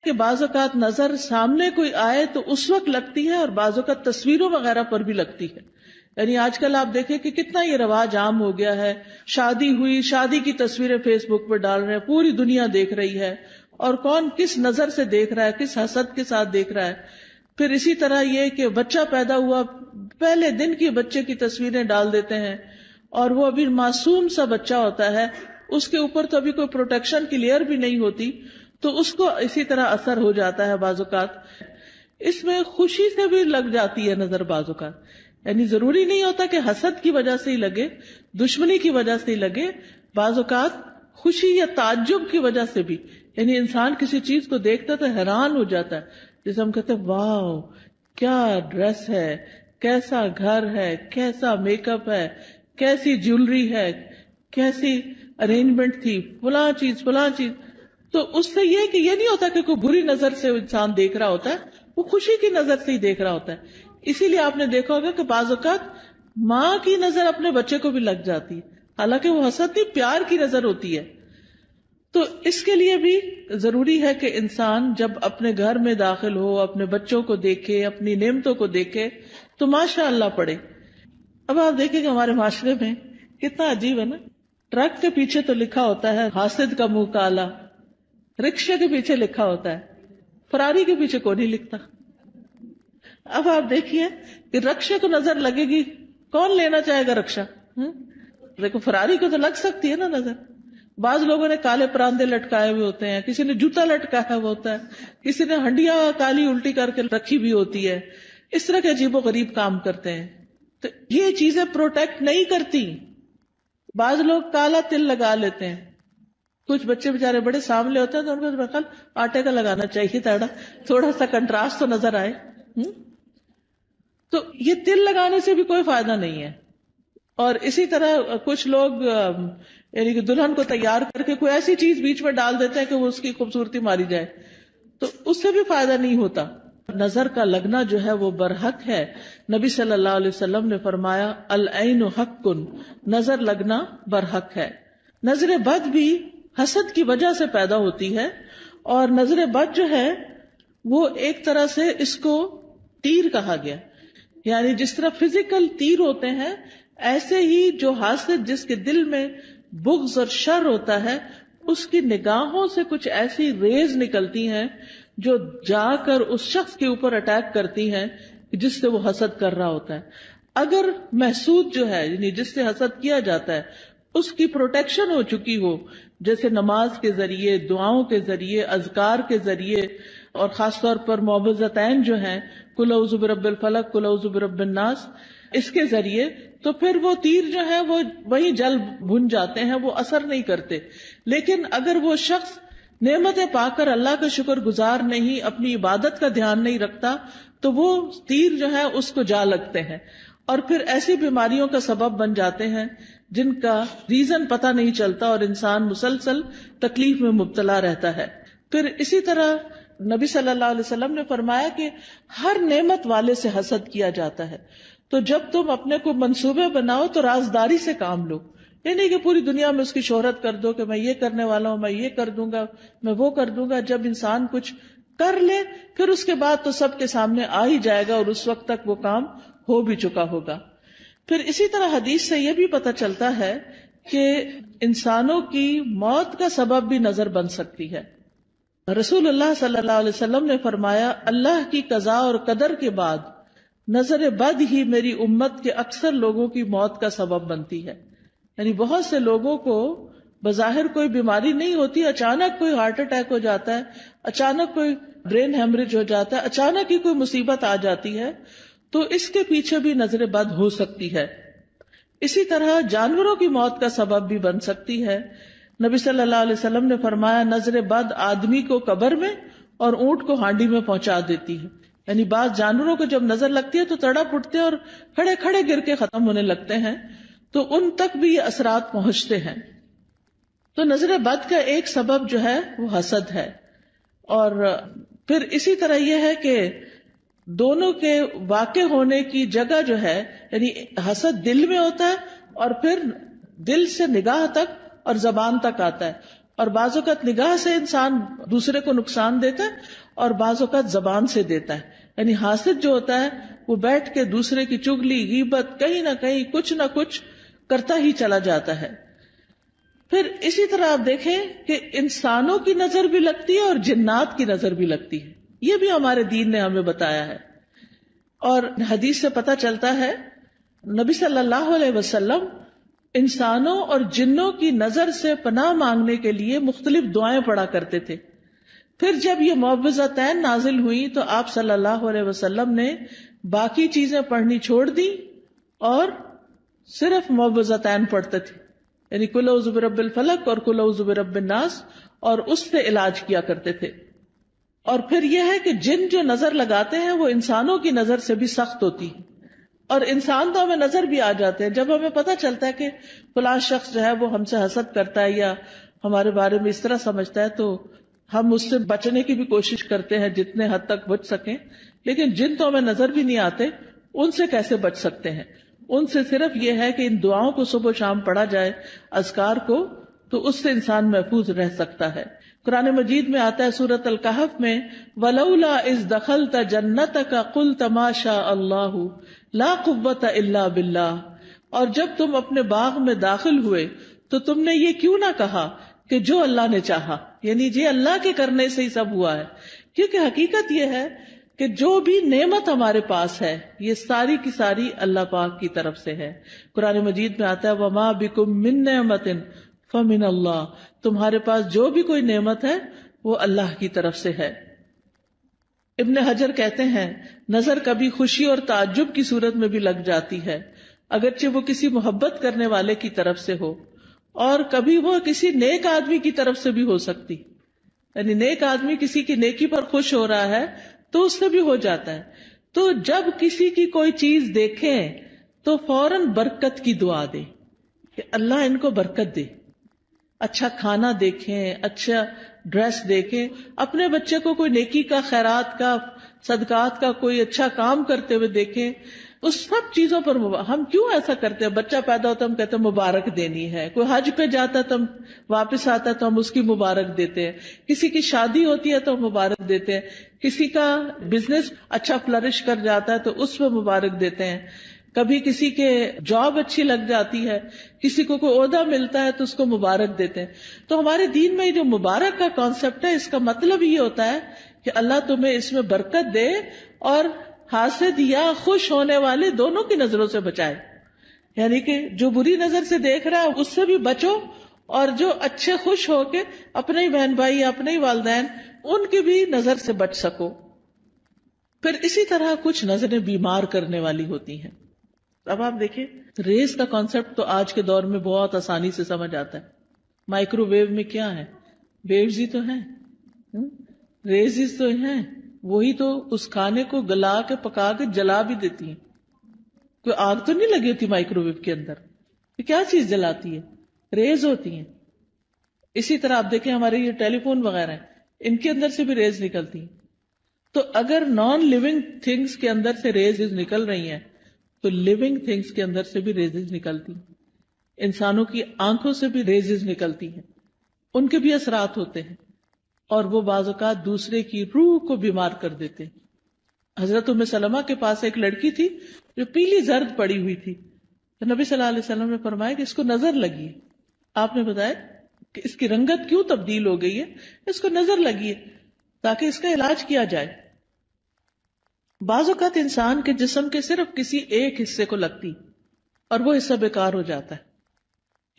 کہ بعض اوقات نظر سامنے کوئی آئے تو اس وقت لگتی ہے اور بعض اوقات تصویروں وغیرہ پر بھی لگتی ہے. یعنی آج کل آپ دیکھیں کہ کتنا یہ رواج عام ہو گیا ہے، شادی ہوئی، شادی کی تصویریں فیس بک پہ ڈال رہے ہیں، پوری دنیا دیکھ رہی ہے، اور کون کس نظر سے دیکھ رہا ہے، کس حسد کے ساتھ دیکھ رہا ہے. پھر اسی طرح یہ کہ بچہ پیدا ہوا، پہلے دن کی بچے کی تصویریں ڈال دیتے ہیں، اور وہ ابھی معصوم سا بچہ ہوتا ہے، اس کے اوپر تو ابھی کوئی پروٹیکشن کی لیئر بھی نہیں ہوتی، تو اس کو اسی طرح اثر ہو جاتا ہے. بعض اوقات اس میں خوشی سے بھی لگ جاتی ہے نظر، بعض اوقات یعنی ضروری نہیں ہوتا کہ حسد کی وجہ سے ہی لگے، دشمنی کی وجہ سے ہی لگے، بعض اوقات خوشی یا تعجب کی وجہ سے بھی. یعنی انسان کسی چیز کو دیکھتا تو حیران ہو جاتا ہے، جیسے ہم کہتے ہیں واو کیا ڈریس ہے، کیسا گھر ہے، کیسا میک اپ ہے، کیسی جیولری ہے، کیسی ارینجمنٹ تھی، فلاں چیز. تو اس سے یہ کہ یہ نہیں ہوتا کہ کوئی بری نظر سے انسان دیکھ رہا ہوتا ہے، وہ خوشی کی نظر سے ہی دیکھ رہا ہوتا ہے. اسی لیے آپ نے دیکھا ہوگا کہ بعض اوقات ماں کی نظر اپنے بچے کو بھی لگ جاتی ہے، حالانکہ وہ حسد نہیں، پیار کی نظر ہوتی ہے. تو اس کے لیے بھی ضروری ہے کہ انسان جب اپنے گھر میں داخل ہو، اپنے بچوں کو دیکھے، اپنی نعمتوں کو دیکھے تو ماشاء اللہ پڑھے. اب آپ دیکھیں کہ ہمارے معاشرے میں کتنا عجیب ہے نا، ٹرک کے پیچھے تو لکھا ہوتا ہے حاسد کا منہ کالا، رکشے کے پیچھے لکھا ہوتا ہے، فراری کے پیچھے کوئی نہیں لکھتا. اب آپ دیکھیے کہ رکشے کو نظر لگے گی، کون لینا چاہے گا رکشا؟ دیکھو فراری کو تو لگ سکتی ہے نا نظر. بعض لوگوں نے کالے پراندے لٹکائے ہوئے ہوتے ہیں، کسی نے جوتا لٹکایا ہوا ہوتا ہے، کسی نے ہنڈیا کالی الٹی کر کے رکھی بھی ہوتی ہے. اس طرح کے عجیب و غریب کام کرتے ہیں. تو یہ چیزیں پروٹیکٹ نہیں کرتی. بعض لوگ کالا تل لگا لیتے ہیں، کچھ بچے بےچارے بڑے سامنے ہوتے ہیں تو ان کو میرے خیال آٹے کا لگانا چاہیے تھوڑا سا کنٹراسٹ تو نظر آئے. تو یہ تل لگانے سے بھی کوئی فائدہ نہیں ہے. اور اسی طرح کچھ لوگ یعنی کہ دلہن کو تیار کر کے کوئی ایسی چیز بیچ میں ڈال دیتے ہیں کہ وہ اس کی خوبصورتی ماری جائے، تو اس سے بھی فائدہ نہیں ہوتا. نظر کا لگنا جو ہے وہ برحق ہے. نبی صلی اللہ علیہ وسلم نے فرمایا العین حق، نظر لگنا برحق ہے. نظر بد بھی حسد کی وجہ سے پیدا ہوتی ہے، اور نظر بد جو ہے وہ ایک طرح سے اس کو تیر کہا گیا. یعنی جس طرح فزیکل تیر ہوتے ہیں، ایسے ہی جو حاسد جس کے دل میں بغض اور شر ہوتا ہے، اس کی نگاہوں سے کچھ ایسی ریز نکلتی ہیں جو جا کر اس شخص کے اوپر اٹیک کرتی ہیں جس سے وہ حسد کر رہا ہوتا ہے. اگر محسود جو ہے یعنی جس سے حسد کیا جاتا ہے اس کی پروٹیکشن ہو چکی ہو، جیسے نماز کے ذریعے، دعاؤں کے ذریعے، اذکار کے ذریعے، اور خاص طور پر معوذتین جو ہیں قل اعوذ برب الفلق، قل اعوذ برب الناس، اس کے ذریعے، تو پھر وہ تیر جو ہے وہ وہیں جل بھن جاتے ہیں، وہ اثر نہیں کرتے. لیکن اگر وہ شخص نعمتیں پا کر اللہ کا شکر گزار نہیں، اپنی عبادت کا دھیان نہیں رکھتا، تو وہ تیر جو ہے اس کو جا لگتے ہیں، اور پھر ایسی بیماریوں کا سبب بن جاتے ہیں جن کا ریزن پتہ نہیں چلتا، اور انسان مسلسل تکلیف میں مبتلا رہتا ہے. پھر اسی طرح نبی صلی اللہ علیہ وسلم نے فرمایا کہ ہر نعمت والے سے حسد کیا جاتا ہے. تو جب تم اپنے کو منصوبے بناؤ تو رازداری سے کام لو. یہ نہیں کہ پوری دنیا میں اس کی شہرت کر دو کہ میں یہ کرنے والا ہوں، میں یہ کر دوں گا، میں وہ کر دوں گا. جب انسان کچھ کر لے پھر اس کے بعد تو سب کے سامنے آ ہی جائے گا، اور اس وقت تک وہ کام ہو بھی چکا ہوگا. پھر اسی طرح حدیث سے یہ بھی پتہ چلتا ہے کہ انسانوں کی موت کا سبب بھی نظر بن سکتی ہے. رسول اللہ صلی اللہ علیہ وسلم نے فرمایا اللہ کی قضاء اور قدر کے بعد نظر بد ہی میری امت کے اکثر لوگوں کی موت کا سبب بنتی ہے. یعنی بہت سے لوگوں کو بظاہر کوئی بیماری نہیں ہوتی، اچانک کوئی ہارٹ اٹیک ہو جاتا ہے، اچانک کوئی برین ہیمریج ہو جاتا ہے، اچانک ہی کوئی مصیبت آ جاتی ہے، تو اس کے پیچھے بھی نظر بد ہو سکتی ہے. اسی طرح جانوروں کی موت کا سبب بھی بن سکتی ہے. نبی صلی اللہ علیہ وسلم نے فرمایا نظر بد آدمی کو قبر میں اور اونٹ کو ہانڈی میں پہنچا دیتی ہے. یعنی بعض جانوروں کو جب نظر لگتی ہے تو تڑپ اٹھتے ہیں اور کھڑے کھڑے گر کے ختم ہونے لگتے ہیں، تو ان تک بھی یہ اثرات پہنچتے ہیں. تو نظر بد کا ایک سبب جو ہے وہ حسد ہے. اور پھر اسی طرح یہ ہے کہ دونوں کے واقع ہونے کی جگہ جو ہے، یعنی حسد دل میں ہوتا ہے اور پھر دل سے نگاہ تک اور زبان تک آتا ہے. اور بعض اوقات نگاہ سے انسان دوسرے کو نقصان دیتا ہے اور بعض اوقات زبان سے دیتا ہے. یعنی حاسد جو ہوتا ہے وہ بیٹھ کے دوسرے کی چگلی غیبت کہیں نہ کہیں کچھ نہ کچھ کرتا ہی چلا جاتا ہے. پھر اسی طرح آپ دیکھیں کہ انسانوں کی نظر بھی لگتی ہے اور جنات کی نظر بھی لگتی ہے. یہ بھی ہمارے دین نے ہمیں بتایا ہے. اور حدیث سے پتہ چلتا ہے نبی صلی اللہ علیہ وسلم انسانوں اور جنوں کی نظر سے پناہ مانگنے کے لیے مختلف دعائیں پڑھا کرتے تھے. پھر جب یہ معوذتین نازل ہوئی تو آپ صلی اللہ علیہ وسلم نے باقی چیزیں پڑھنی چھوڑ دی اور صرف معوذتین پڑھتے تھے. یعنی قل اعوذ برب الفلق اور قل اعوذ برب الناس، اور اس سے علاج کیا کرتے تھے. اور پھر یہ ہے کہ جن جو نظر لگاتے ہیں وہ انسانوں کی نظر سے بھی سخت ہوتی ہے. اور انسان تو ہمیں نظر بھی آ جاتے ہیں جب ہمیں پتہ چلتا ہے کہ فلاں شخص جو ہے وہ ہم سے حسد کرتا ہے یا ہمارے بارے میں اس طرح سمجھتا ہے، تو ہم اس سے بچنے کی بھی کوشش کرتے ہیں جتنے حد تک بچ سکیں. لیکن جن تو ہمیں نظر بھی نہیں آتے، ان سے کیسے بچ سکتے ہیں؟ ان سے صرف یہ ہے کہ ان دعاؤں کو صبح و شام پڑھا جائے، اذکار کو، تو اس سے انسان محفوظ رہ سکتا ہے. قرآن مجید میں آتا ہے سورۃ الکہف میں وَلَوْلَا إِذْ دَخَلْتَ جَنَّتَكَ قُلْتَ مَا شَاءَ اللَّهُ لَا قُوَّةَ إِلَّا بِاللَّهِ. اور جب تم اپنے باغ میں داخل ہوئے تو تم نے یہ کیوں نہ کہا کہ جو اللہ نے چاہا، یعنی جی اللہ کے کرنے سے ہی سب ہوا ہے. کیونکہ حقیقت یہ ہے کہ جو بھی نعمت ہمارے پاس ہے یہ ساری کی ساری اللہ پاک کی طرف سے ہے. قرآن مجید میں آتا ہے وَمَا بِكُم مِّن نِّعْمَةٍ فَمِنَ اللَّهِ. تمہارے پاس جو بھی کوئی نعمت ہے وہ اللہ کی طرف سے ہے. ابن حجر کہتے ہیں نظر کبھی خوشی اور تعجب کی صورت میں بھی لگ جاتی ہے، اگرچہ وہ کسی محبت کرنے والے کی طرف سے ہو، اور کبھی وہ کسی نیک آدمی کی طرف سے بھی ہو سکتی. یعنی نیک آدمی کسی کی نیکی پر خوش ہو رہا ہے تو اس سے بھی ہو جاتا ہے. تو جب کسی کی کوئی چیز دیکھیں تو فوراً برکت کی دعا دے کہ اللہ ان کو برکت دے. اچھا کھانا دیکھیں، اچھا ڈریس دیکھیں، اپنے بچے کو کوئی نیکی کا، خیرات کا، صدقات کا کوئی اچھا کام کرتے ہوئے دیکھیں. اس سب چیزوں پر ہم کیوں ایسا کرتے ہیں؟ بچہ پیدا ہوتا ہے ہم کہتے ہیں مبارک دینی ہے، کوئی حج پہ جاتا ہے تو ہم واپس آتا ہے تو ہم اس کی مبارک دیتے ہیں، کسی کی شادی ہوتی ہے تو ہم مبارک دیتے ہیں، کسی کا بزنس اچھا فلرش کر جاتا ہے تو اس پہ مبارک دیتے ہیں، کبھی کسی کے جاب اچھی لگ جاتی ہے، کسی کو کوئی عہدہ ملتا ہے تو اس کو مبارک دیتے ہیں. تو ہمارے دین میں جو مبارک کا کانسیپٹ ہے اس کا مطلب یہ ہوتا ہے کہ اللہ تمہیں اس میں برکت دے اور حاسد یا خوش ہونے والے دونوں کی نظروں سے بچائے. یعنی کہ جو بری نظر سے دیکھ رہا ہے اس سے بھی بچو، اور جو اچھے خوش ہو کے اپنے ہی بہن بھائی یا اپنے ہی والدین ان کی بھی نظر سے بچ سکو. پھر اسی طرح کچھ نظریں بیمار کرنے والی ہوتی ہیں. اب آپ دیکھیں ریز کا کانسیپٹ تو آج کے دور میں بہت آسانی سے سمجھ آتا ہے. مائکرو ویو میں کیا ہے؟ ویوز ہی تو ہیں، ریزز تو ہیں، وہی تو اس کھانے کو گلا کے پکا کے جلا بھی دیتی ہیں. کوئی آگ تو نہیں لگی ہوتی مائکرو ویو کے اندر، یہ کیا چیز جلاتی ہے؟ ریز ہوتی ہیں. اسی طرح آپ دیکھیں ہمارے یہ ٹیلی فون وغیرہ ہیں، ان کے اندر سے بھی ریز نکلتی ہیں. تو اگر نان لیونگ تھنگس کے اندر سے ریز نکل رہی ہیں تو لیونگ تھنگس کے اندر سے بھی ریزز نکلتی ہیں. انسانوں کی آنکھوں سے بھی ریزز نکلتی ہیں، ان کے بھی اثرات ہوتے ہیں، اور وہ بعض اوقات دوسرے کی روح کو بیمار کر دیتے ہیں. حضرت ام سلمہ کے پاس ایک لڑکی تھی جو پیلی زرد پڑی ہوئی تھی، تو نبی صلی اللہ علیہ وسلم نے فرمایا کہ اس کو نظر لگی ہے. آپ نے بتایا کہ اس کی رنگت کیوں تبدیل ہو گئی ہے؟ اس کو نظر لگی ہے تاکہ اس کا علاج کیا جائے. بعض اوقات انسان کے جسم کے صرف کسی ایک حصے کو لگتی اور وہ حصہ بیکار ہو جاتا ہے.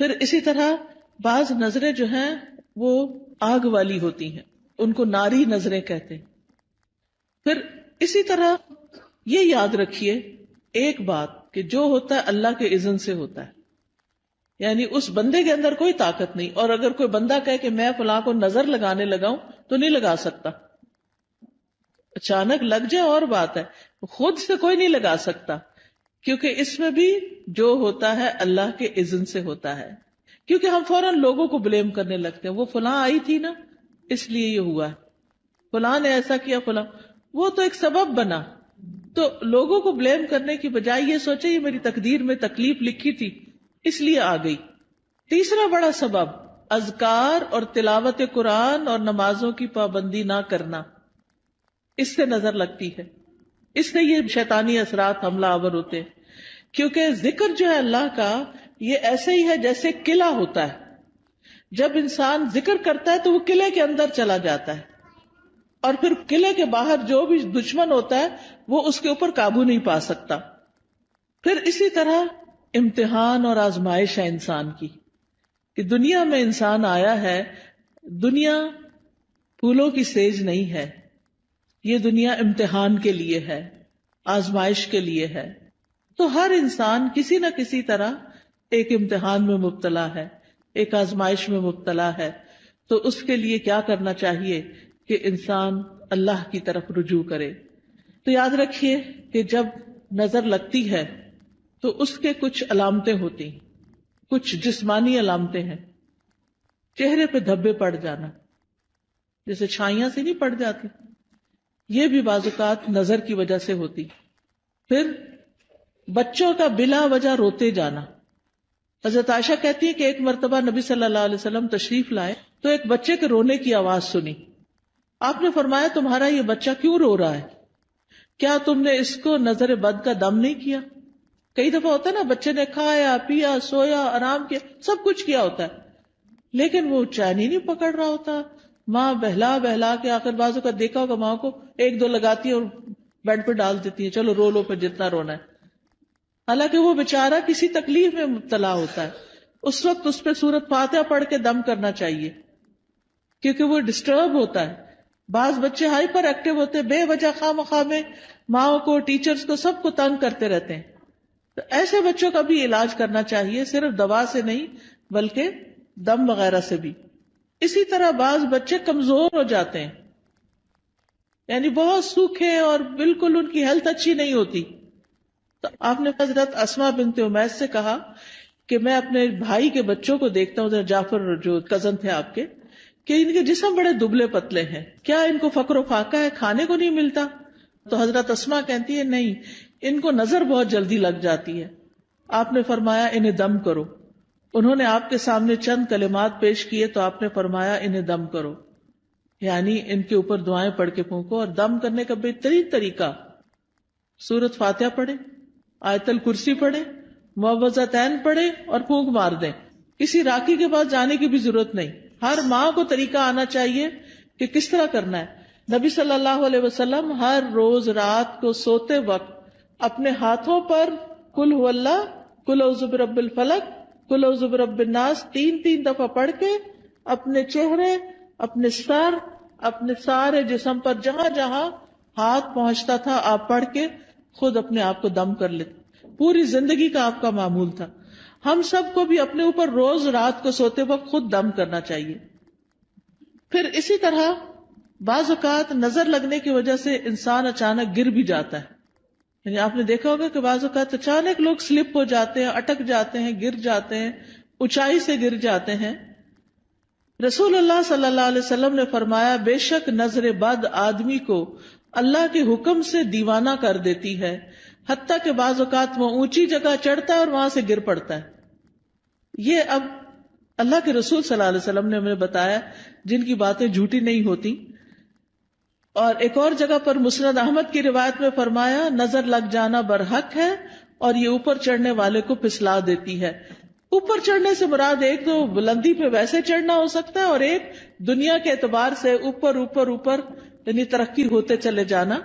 پھر اسی طرح بعض نظریں جو ہیں وہ آگ والی ہوتی ہیں، ان کو ناری نظریں کہتے ہیں. پھر اسی طرح یہ یاد رکھیے ایک بات کہ جو ہوتا ہے اللہ کے اذن سے ہوتا ہے، یعنی اس بندے کے اندر کوئی طاقت نہیں. اور اگر کوئی بندہ کہے کہ میں فلاں کو نظر لگانے لگا ہوں تو نہیں لگا سکتا. اچانک لگ جائے اور بات ہے، خود سے کوئی نہیں لگا سکتا، کیونکہ اس میں بھی جو ہوتا ہے اللہ کے اذن سے ہوتا ہے. کیونکہ ہم فوراً لوگوں کو بلیم کرنے لگتے ہیں، وہ فلاں آئی تھی نا اس لیے یہ ہوا ہے، فلاں نے ایسا کیا، فلاں وہ تو ایک سبب بنا. تو لوگوں کو بلیم کرنے کی بجائے یہ سوچے یہ میری تقدیر میں تکلیف لکھی تھی اس لیے آ گئی. تیسرا بڑا سبب اذکار اور تلاوت قرآن اور نمازوں کی پابندی نہ کرنا، اس سے نظر لگتی ہے، اس سے یہ شیطانی اثرات حملہ آور ہوتے ہیں. کیونکہ ذکر جو ہے اللہ کا، یہ ایسے ہی ہے جیسے قلعہ ہوتا ہے. جب انسان ذکر کرتا ہے تو وہ قلعے کے اندر چلا جاتا ہے، اور پھر قلعے کے باہر جو بھی دشمن ہوتا ہے وہ اس کے اوپر قابو نہیں پا سکتا. پھر اسی طرح امتحان اور آزمائش ہے انسان کی، کہ دنیا میں انسان آیا ہے، دنیا پھولوں کی سیج نہیں ہے، یہ دنیا امتحان کے لیے ہے، آزمائش کے لیے ہے. تو ہر انسان کسی نہ کسی طرح ایک امتحان میں مبتلا ہے، ایک آزمائش میں مبتلا ہے. تو اس کے لیے کیا کرنا چاہیے کہ انسان اللہ کی طرف رجوع کرے. تو یاد رکھیے کہ جب نظر لگتی ہے تو اس کے کچھ علامتیں ہوتی ہیں، کچھ جسمانی علامتیں ہیں. چہرے پہ دھبے پڑ جانا، جیسے چھائیاں سے نہیں پڑ جاتی، یہ بھی بعض اوقات نظر کی وجہ سے ہوتی. پھر بچوں کا بلا وجہ روتے جانا. حضرت عائشہ کہتی ہے کہ ایک مرتبہ نبی صلی اللہ علیہ وسلم تشریف لائے تو ایک بچے کے رونے کی آواز سنی. آپ نے فرمایا تمہارا یہ بچہ کیوں رو رہا ہے؟ کیا تم نے اس کو نظر بد کا دم نہیں کیا؟ کئی دفعہ ہوتا ہے نا، بچے نے کھایا پیا سویا آرام کیا سب کچھ کیا ہوتا ہے، لیکن وہ چین ہی نہیں پکڑ رہا ہوتا. ماں بہلا بہلا کے آخر بازو کا دیکھا ہوگا ماں کو ایک دو لگاتی ہے اور بیڈ پہ ڈال دیتی ہے، چلو رو لو پھر جتنا رونا ہے. حالانکہ وہ بیچارہ کسی تکلیف میں مبتلا ہوتا ہے، اس وقت اس پہ سورت فاتحہ پڑھ کے دم کرنا چاہیے، کیونکہ وہ ڈسٹرب ہوتا ہے. بعض بچے ہائپر ایکٹیو ہوتے ہیں، بے وجہ خواہ مخواہ میں ماں کو ٹیچرز کو سب کو تنگ کرتے رہتے ہیں. تو ایسے بچوں کا بھی علاج کرنا چاہیے، صرف دوا سے نہیں بلکہ دم وغیرہ سے بھی. اسی طرح بعض بچے کمزور ہو جاتے ہیں، یعنی بہت سوکھے اور بالکل ان کی ہیلتھ اچھی نہیں ہوتی. تو آپ نے حضرت اسماء بنت امیس سے کہا کہ میں اپنے بھائی کے بچوں کو دیکھتا ہوں، جعفر جو کزن تھے آپ کے، کہ ان کے جسم بڑے دبلے پتلے ہیں، کیا ان کو فقر و فاقہ ہے، کھانے کو نہیں ملتا؟ تو حضرت اسماء کہتی ہے نہیں، ان کو نظر بہت جلدی لگ جاتی ہے. آپ نے فرمایا انہیں دم کرو. انہوں نے آپ کے سامنے چند کلمات پیش کیے تو آپ نے فرمایا انہیں دم کرو، یعنی ان کے اوپر دعائیں پڑھ کے پھونکو. اور دم کرنے کا بہترین طریقہ سورت فاتحہ پڑھے، آیت الکرسی پڑھے، معوذتین پڑھے اور پھونک مار دیں. کسی راکی کے پاس جانے کی بھی ضرورت نہیں، ہر ماں کو طریقہ آنا چاہیے کہ کس طرح کرنا ہے. نبی صلی اللہ علیہ وسلم ہر روز رات کو سوتے وقت اپنے ہاتھوں پر قل هو اللہ، قل اعوذ برب الفلق، قل اعوذ برب الناس 3 دفعہ پڑھ کے اپنے چہرے، اپنے سر، اپنے سارے جسم پر جہاں جہاں ہاتھ پہنچتا تھا آپ پڑھ کے خود اپنے آپ کو دم کر لیتے. پوری زندگی کا آپ کا معمول تھا. ہم سب کو بھی اپنے اوپر روز رات کو سوتے وقت خود دم کرنا چاہیے. پھر اسی طرح بعض اوقات نظر لگنے کی وجہ سے انسان اچانک گر بھی جاتا ہے. یعنی آپ نے دیکھا ہوگا کہ بعض اوقات اچانک لوگ سلپ ہو جاتے ہیں، اٹک جاتے ہیں، گر جاتے ہیں، اونچائی سے گر جاتے ہیں. رسول اللہ صلی اللہ علیہ وسلم نے فرمایا بے شک نظر بد آدمی کو اللہ کے حکم سے دیوانہ کر دیتی ہے، حتیٰ کہ بعض اوقات وہ اونچی جگہ چڑھتا ہے اور وہاں سے گر پڑتا ہے. یہ اب اللہ کے رسول صلی اللہ علیہ وسلم نے ہمیں بتایا، جن کی باتیں جھوٹی نہیں ہوتی. اور ایک اور جگہ پر مسند احمد کی روایت میں فرمایا نظر لگ جانا برحق ہے اور یہ اوپر چڑھنے والے کو پھسلا دیتی ہے. اوپر چڑھنے سے مراد ایک تو بلندی پہ ویسے چڑھنا ہو سکتا ہے، اور ایک دنیا کے اعتبار سے اوپر اوپر اوپر یعنی ترقی ہوتے چلے جانا.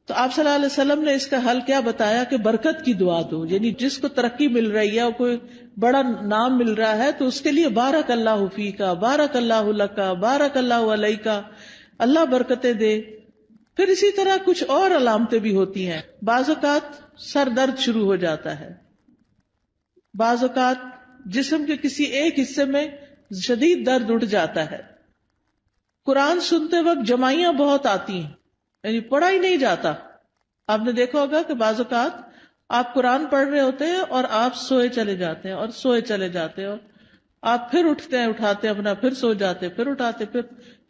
تو آپ صلی اللہ علیہ وسلم نے اس کا حل کیا بتایا کہ برکت کی دعا دو. یعنی جس کو ترقی مل رہی ہے اور کوئی بڑا نام مل رہا ہے تو اس کے لیے بارک اللہ فیکا، بارک اللہ لکا، بارک اللہ علیکا، اللہ برکتیں دے. پھر اسی طرح کچھ اور علامتیں بھی ہوتی ہیں. بعض اوقات سر درد شروع ہو جاتا ہے، بعض اوقات جسم کے کسی ایک حصے میں شدید درد اٹھ جاتا ہے. قرآن سنتے وقت جمائیاں بہت آتی ہیں، یعنی پڑھا ہی نہیں جاتا. آپ نے دیکھا ہوگا کہ بعض اوقات آپ قرآن پڑھ رہے ہوتے ہیں اور آپ سوئے چلے جاتے ہیں اور سوئے چلے جاتے ہیں، اور آپ پھر اٹھتے ہیں، اٹھاتے ہیں اپنا، پھر سو جاتے ہیں، پھر اٹھاتے، پھر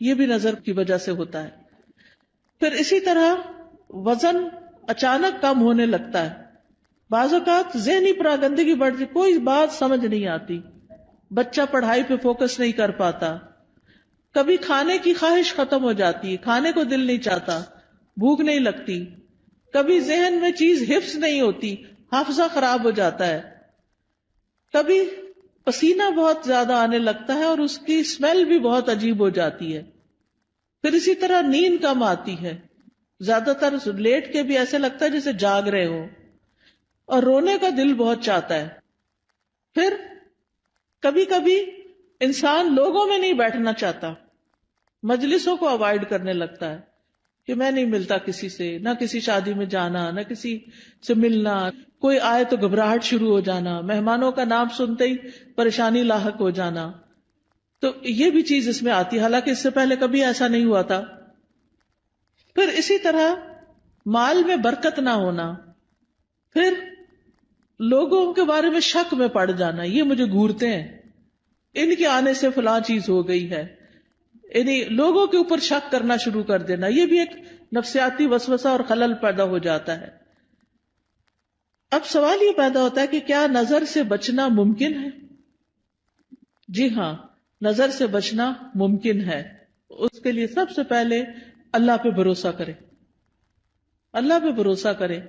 یہ بھی نظر کی وجہ سے ہوتا ہے. پھر اسی طرح وزن اچانک کم ہونے لگتا ہے. بعض اوقات ذہنی پراگندگی بڑھ جائے، کوئی بات سمجھ نہیں آتی، بچہ پڑھائی پہ فوکس نہیں کر پاتا، کبھی کھانے کی خواہش ختم ہو جاتی ہے، کھانے کو دل نہیں چاہتا، بھوک نہیں لگتی، کبھی ذہن میں چیز حفظ نہیں ہوتی، حافظہ خراب ہو جاتا ہے، کبھی پسینہ بہت زیادہ آنے لگتا ہے اور اس کی اسمیل بھی بہت عجیب ہو جاتی ہے، پھر اسی طرح نیند کم آتی ہے، زیادہ تر لیٹ کے بھی ایسے لگتا ہے جیسے جاگ رہے ہو، اور رونے کا دل بہت چاہتا ہے. پھر کبھی کبھی انسان لوگوں میں نہیں بیٹھنا چاہتا، مجلسوں کو اوائڈ کرنے لگتا ہے کہ میں نہیں ملتا کسی سے، نہ کسی شادی میں جانا، نہ کسی سے ملنا، کوئی آئے تو گھبراہٹ شروع ہو جانا، مہمانوں کا نام سنتے ہی پریشانی لاحق ہو جانا. تو یہ بھی چیز اس میں آتی ہے، حالانکہ اس سے پہلے کبھی ایسا نہیں ہوا تھا. پھر اسی طرح مال میں برکت نہ ہونا، پھر لوگوں کے بارے میں شک میں پڑ جانا، یہ مجھے گھورتے ہیں، ان کے آنے سے فلاں چیز ہو گئی ہے، یعنی لوگوں کے اوپر شک کرنا شروع کر دینا، یہ بھی ایک نفسیاتی وسوسہ اور خلل پیدا ہو جاتا ہے. اب سوال یہ پیدا ہوتا ہے کہ کیا نظر سے بچنا ممکن ہے؟ جی ہاں، نظر سے بچنا ممکن ہے. اس کے لیے سب سے پہلے اللہ پہ بھروسہ کرے، اللہ پہ بھروسہ کرے،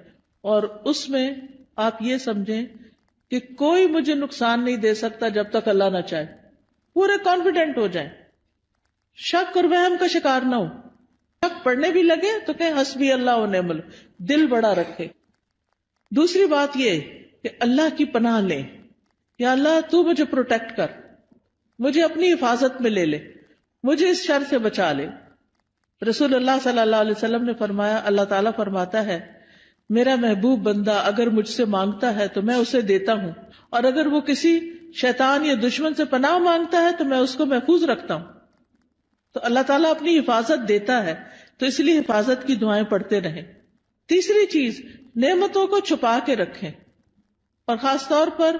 اور اس میں آپ یہ سمجھیں کہ کوئی مجھے نقصان نہیں دے سکتا جب تک اللہ نہ چاہے. پورے کانفیڈنٹ ہو جائیں، شک اور وہم کا شکار نہ ہو. شک پڑھنے بھی لگے تو کہیں حسبی اللہ و نعم الوکیل، دل بڑا رکھے. دوسری بات یہ کہ اللہ کی پناہ لیں، یا اللہ تو مجھے پروٹیکٹ کر، مجھے اپنی حفاظت میں لے لے، مجھے اس شر سے بچا لے. رسول اللہ صلی اللہ علیہ وسلم نے فرمایا، اللہ تعالیٰ فرماتا ہے میرا محبوب بندہ اگر مجھ سے مانگتا ہے تو میں اسے دیتا ہوں، اور اگر وہ کسی شیطان یا دشمن سے پناہ مانگتا ہے تو میں اس کو محفوظ رکھتا ہوں. تو اللہ تعالیٰ اپنی حفاظت دیتا ہے، تو اس لیے حفاظت کی دعائیں پڑھتے رہیں. تیسری چیز، نعمتوں کو چھپا کے رکھیں، اور خاص طور پر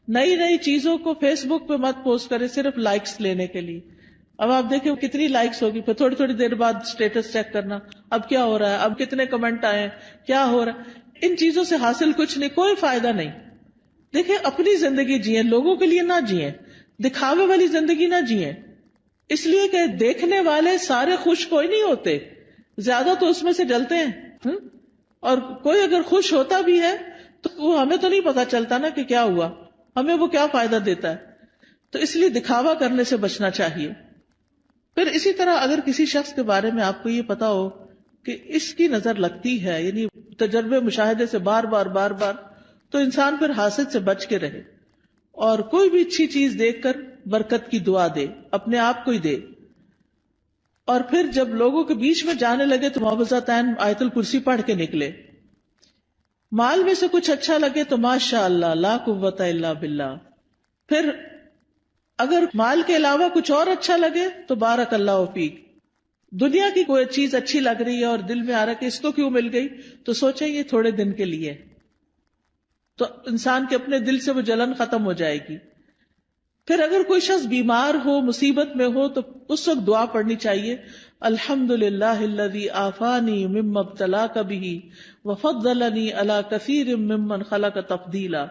نئی نئی چیزوں کو فیس بک پہ مت پوسٹ کریں صرف لائکس لینے کے لیے. اب آپ دیکھیں کتنی لائکس ہوگی، پھر تھوڑی تھوڑی دیر بعد سٹیٹس چیک کرنا، اب کیا ہو رہا ہے، اب کتنے کمنٹ آئے، کیا ہو رہا ہے. ان چیزوں سے حاصل کچھ نہیں، کوئی فائدہ نہیں. دیکھیں اپنی زندگی جئیں، لوگوں کے لیے نہ جئیں، دکھاوے والی زندگی نہ جئیں. اس لیے کہ دیکھنے والے سارے خوش کوئی نہیں ہوتے، زیادہ تو اس میں سے جلتے ہیں. اور کوئی اگر خوش ہوتا بھی ہے تو وہ ہمیں تو نہیں پتا چلتا نا کہ کیا ہوا، ہمیں وہ کیا فائدہ دیتا ہے. تو اس لیے دکھاوا کرنے سے بچنا چاہیے. پھر اسی طرح اگر کسی شخص کے بارے میں آپ کو یہ پتا ہو کہ اس کی نظر لگتی ہے، یعنی تجربے مشاہدے سے بار بار تو انسان پھر حاسد سے بچ کے رہے، اور کوئی بھی اچھی چیز دیکھ کر برکت کی دعا دے، اپنے آپ کو ہی دے. اور پھر جب لوگوں کے بیچ میں جانے لگے تو معوذتین آیت الکرسی پڑھ کے نکلے. مال میں سے کچھ اچھا لگے تو ماشاء اللہ لا قوت الا باللہ. پھر اگر مال کے علاوہ کچھ اور اچھا لگے تو بارک اللہ فیک. دنیا کی کوئی چیز اچھی لگ رہی ہے اور دل میں آ رہا ہے کہ اس کو کیوں مل گئی، تو سوچیں یہ تھوڑے دن کے لیے، تو انسان کے اپنے دل سے وہ جلن ختم ہو جائے گی. پھر اگر کوئی شخص بیمار ہو، مصیبت میں ہو، تو اس وقت دعا پڑھنی چاہیے، الحمدللہ الذی عافانی مما ابتلاک بہ وفضلنی علی کثیر ممن خلق تفضیلا.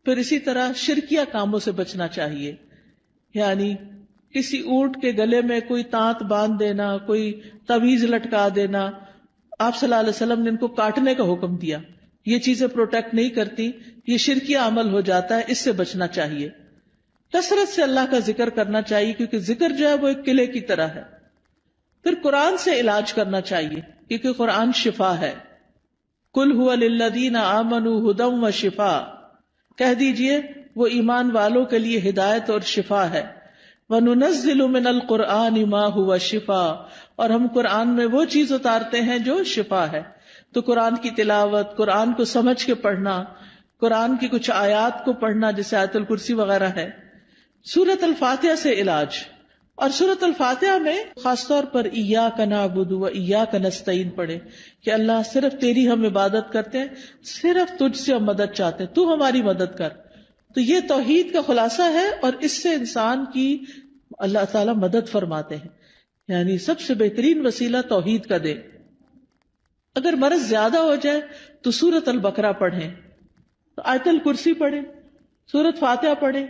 پھر اسی طرح شرکیہ کاموں سے بچنا چاہیے، یعنی کسی اونٹ کے گلے میں کوئی تانت باندھ دینا، کوئی تعویذ لٹکا دینا. آپ صلی اللہ علیہ وسلم نے ان کو کاٹنے کا حکم دیا. یہ چیزیں پروٹیکٹ نہیں کرتی، یہ شرکیہ عمل ہو جاتا ہے، اس سے بچنا چاہیے. کثرت سے اللہ کا ذکر کرنا چاہیے، کیونکہ ذکر جو ہے وہ ایک قلعے کی طرح ہے. پھر قرآن سے علاج کرنا چاہیے، کیونکہ قرآن شفا ہے. قل ھو للذین آمنوا ھدی وشفاء، کہہ دیجئے وہ ایمان والوں کے لیے ہدایت اور شفا ہے. وَنُنَزِّلُ مِنَ الْقُرْآنِ مَا هُوَ شِفَاء، اور ہم قرآن میں وہ چیز اتارتے ہیں جو شفا ہے. تو قرآن کی تلاوت، قرآن کو سمجھ کے پڑھنا، قرآن کی کچھ آیات کو پڑھنا جیسے آیت الکرسی وغیرہ ہے. سورۃ الفاتحہ سے علاج، اور سورۃ الفاتحہ میں خاص طور پر ایاک نعبد و ایاک نستعین پڑھے کہ اللہ صرف تیری ہم عبادت کرتے ہیں، صرف تجھ سے ہم مدد چاہتے ہیں، تو ہماری مدد کر. تو یہ توحید کا خلاصہ ہے، اور اس سے انسان کی اللہ تعالیٰ مدد فرماتے ہیں. یعنی سب سے بہترین وسیلہ توحید کا دے. اگر مرض زیادہ ہو جائے تو سورۃ البقرہ پڑھیں، تو آیت الکرسی پڑھیں، سورۃ فاتحہ پڑھیں.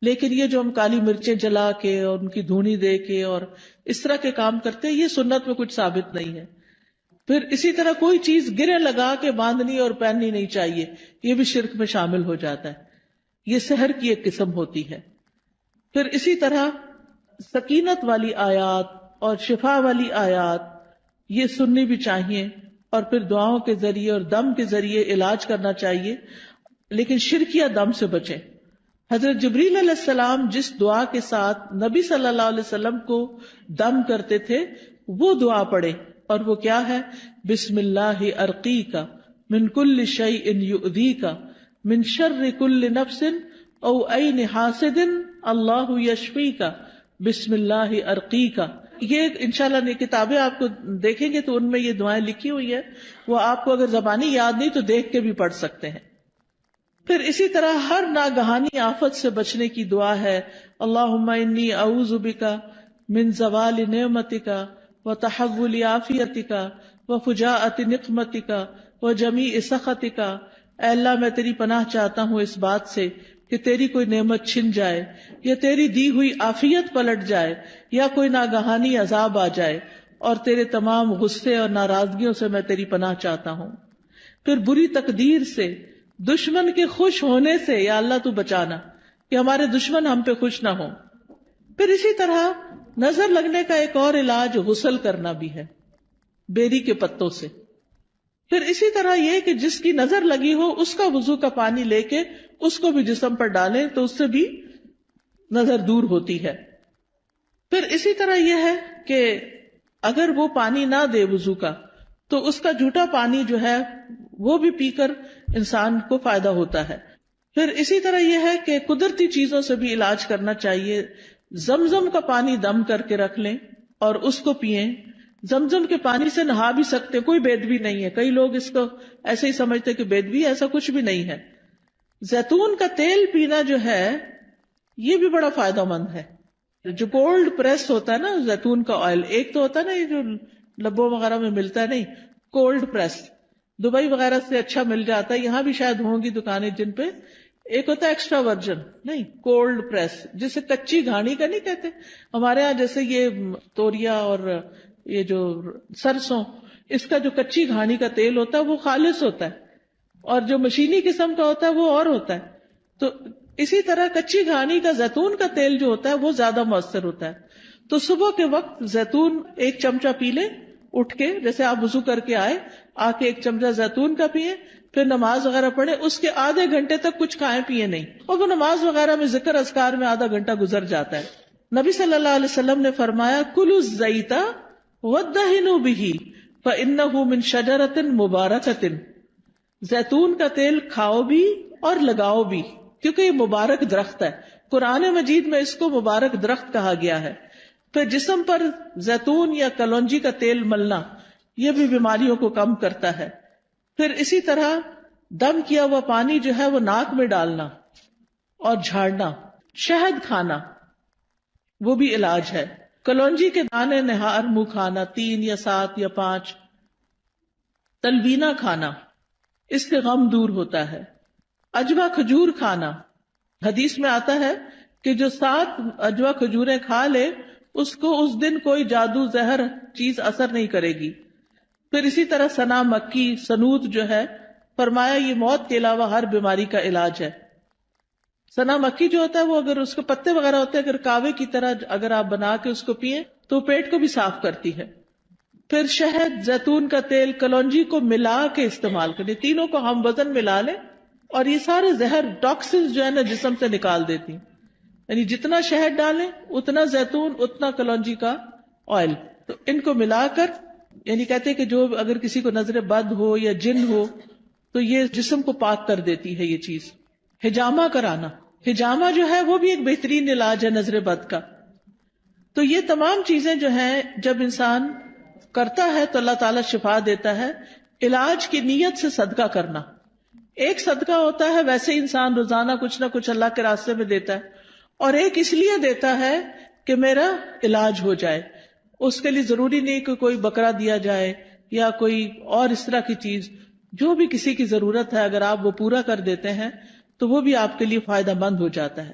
لیکن یہ جو ہم کالی مرچیں جلا کے اور ان کی دھونی دے کے اور اس طرح کے کام کرتے ہیں، یہ سنت میں کچھ ثابت نہیں ہے. پھر اسی طرح کوئی چیز گرے لگا کے باندھنی اور پہننی نہیں چاہیے، یہ بھی شرک میں شامل ہو جاتا ہے. یہ سحر کی ایک قسم ہوتی ہے. پھر اسی طرح سکینت والی آیات اور شفا والی آیات یہ سننی بھی چاہیے، اور پھر دعاؤں کے ذریعے اور دم کے ذریعے علاج کرنا چاہیے، لیکن شرکیہ دم سے بچیں. حضرت جبریل علیہ السلام جس دعا کے ساتھ نبی صلی اللہ علیہ وسلم کو دم کرتے تھے وہ دعا پڑھے، اور وہ کیا ہے؟ بسم اللہ ارقیک من کل شیء یؤذیک من شر کل نفس او عین حاسد اللہ یشفیک بسم اللہ ارقیک. یہ انشاءاللہ کتابیں آپ کو دیکھیں گے تو ان میں یہ دعائیں لکھی ہوئی ہیں، وہ آپ کو اگر زبانی یاد نہیں تو دیکھ کے بھی پڑھ سکتے ہیں. پھر اسی طرح ہر ناگہانی آفت سے بچنے کی دعا ہے، اللہم انی اعوذ بک من زوال نعمتک وتحول عافیتک وفجاءۃ نقمتک وجمیع سخطک. اے اللہ میں تیری پناہ چاہتا ہوں اس بات سے کہ تیری کوئی نعمت چھن جائے، یا تیری دی ہوئی عافیت پلٹ جائے، یا کوئی ناگہانی عذاب آ جائے، اور تیرے تمام غصے اور ناراضگیوں سے میں تیری پناہ چاہتا ہوں. پھر بری تقدیر سے، دشمن کے خوش ہونے سے یا اللہ تو بچانا کہ ہمارے دشمن ہم پہ خوش نہ ہوں. پھر اسی طرح نظر لگنے کا ایک اور علاج غسل کرنا بھی ہے بیری کے پتوں سے. پھر اسی طرح یہ کہ جس کی نظر لگی ہو اس کا وضو کا پانی لے کے اس کو بھی جسم پر ڈالیں تو اس سے بھی نظر دور ہوتی ہے. پھر اسی طرح یہ ہے کہ اگر وہ پانی نہ دے وضو کا تو اس کا جھوٹا پانی جو ہے وہ بھی پی کر انسان کو فائدہ ہوتا ہے. پھر اسی طرح یہ ہے کہ قدرتی چیزوں سے بھی علاج کرنا چاہیے. زمزم کا پانی دم کر کے رکھ لیں اور اس کو پئیں. زمزم کے پانی سے نہا بھی سکتے، کوئی بیدبی نہیں ہے. کئی لوگ اس کو ایسے ہی سمجھتے کہ بیدبی، ایسا کچھ بھی نہیں ہے. زیتون کا تیل پینا جو ہے یہ بھی بڑا فائدہ مند ہے. جو کولڈ پریس ہوتا ہے نا زیتون کا آئل، ایک تو ہوتا ہے نا یہ جو لبوں وغیرہ میں ملتا ہے، نہیں، کولڈ پریس دبئی وغیرہ سے اچھا مل جاتا ہے، یہاں بھی شاید ہوں گی دکانیں جن پہ. ایک ہوتا ہے ایکسٹرا ورجن، نہیں، کولڈ پریس، جسے کچی گھانی کا نہیں کہتے ہمارے ہاں، جیسے یہ توریا اور یہ جو سرسوں، اس کا جو کچی گھانی کا تیل ہوتا ہے وہ خالص ہوتا ہے، اور جو مشینی قسم کا ہوتا ہے وہ اور ہوتا ہے. تو اسی طرح کچی گھانی کا زیتون کا تیل جو ہوتا ہے وہ زیادہ مؤثر ہوتا ہے. تو صبح کے وقت زیتون ایک چمچہ پی لیں اٹھ کے، جیسے آپ وضو کر کے آئے، آ کے ایک چمچہ زیتون کا پیئیں، پھر نماز وغیرہ پڑھیں. اس کے آدھے گھنٹے تک کچھ کھائیں پیئیں نہیں، اور وہ نماز وغیرہ میں ذکر اذکار میں آدھا گھنٹہ گزر جاتا ہے. نبی صلی اللہ علیہ وسلم نے فرمایا کلوا الزیت وادہنوا بہ فانہ من شجرۃ مبارکۃ. زیتون کا تیل کھاؤ بھی اور لگاؤ بھی، کیونکہ یہ مبارک درخت ہے. قرآن مجید میں اس کو مبارک درخت کہا گیا ہے. پھر جسم پر زیتون یا کلونجی کا تیل ملنا یہ بھی بیماریوں کو کم کرتا ہے. پھر اسی طرح دم کیا ہوا پانی جو ہے وہ ناک میں ڈالنا اور جھاڑنا. شہد کھانا وہ بھی علاج ہے. کلونجی کے دانے نہار منہ کھانا 3 یا 7 یا 5. تلبینہ کھانا، اس سے غم دور ہوتا ہے. اجوا کھجور کھانا، حدیث میں آتا ہے کہ جو 7 اجوا کھجوریں کھا لے اس کو اس دن کوئی جادو زہر چیز اثر نہیں کرے گی. پھر اسی طرح سنا مکی، سنوت جو ہے، فرمایا یہ موت کے علاوہ ہر بیماری کا علاج ہے. سنا مکی جو ہوتا ہے وہ اگر اس کے پتے وغیرہ ہوتے ہیں، اگر کاوے کی طرح اگر آپ بنا کے اس کو پیئیں تو پیٹ کو بھی صاف کرتی ہے. پھر شہد، زیتون کا تیل، کلونجی کو ملا کے استعمال کریں. تینوں کو ہم وزن ملا لیں اور یہ سارے زہر ٹاکسنز جو ہے نا جسم سے نکال دیتی. یعنی جتنا شہد ڈالیں اتنا زیتون، اتنا کلونجی کا آئل، تو ان کو ملا کر، یعنی کہتے ہیں کہ جو اگر کسی کو نظر بد ہو یا جن ہو تو یہ جسم کو پاک کر دیتی ہے یہ چیز. حجامہ کرانا، حجامہ جو ہے وہ بھی ایک بہترین علاج ہے نظر بد کا. تو یہ تمام چیزیں جو ہیں جب انسان کرتا ہے تو اللہ تعالیٰ شفا دیتا ہے. علاج کی نیت سے صدقہ کرنا، ایک صدقہ ہوتا ہے ویسے انسان روزانہ کچھ نہ کچھ اللہ کے راستے میں دیتا ہے، اور ایک اس لیے دیتا ہے کہ میرا علاج ہو جائے. اس کے لیے ضروری نہیں کہ کوئی بکرا دیا جائے یا کوئی اور اس طرح کی چیز. جو بھی کسی کی ضرورت ہے اگر آپ وہ پورا کر دیتے ہیں تو وہ بھی آپ کے لیے فائدہ مند ہو جاتا ہے.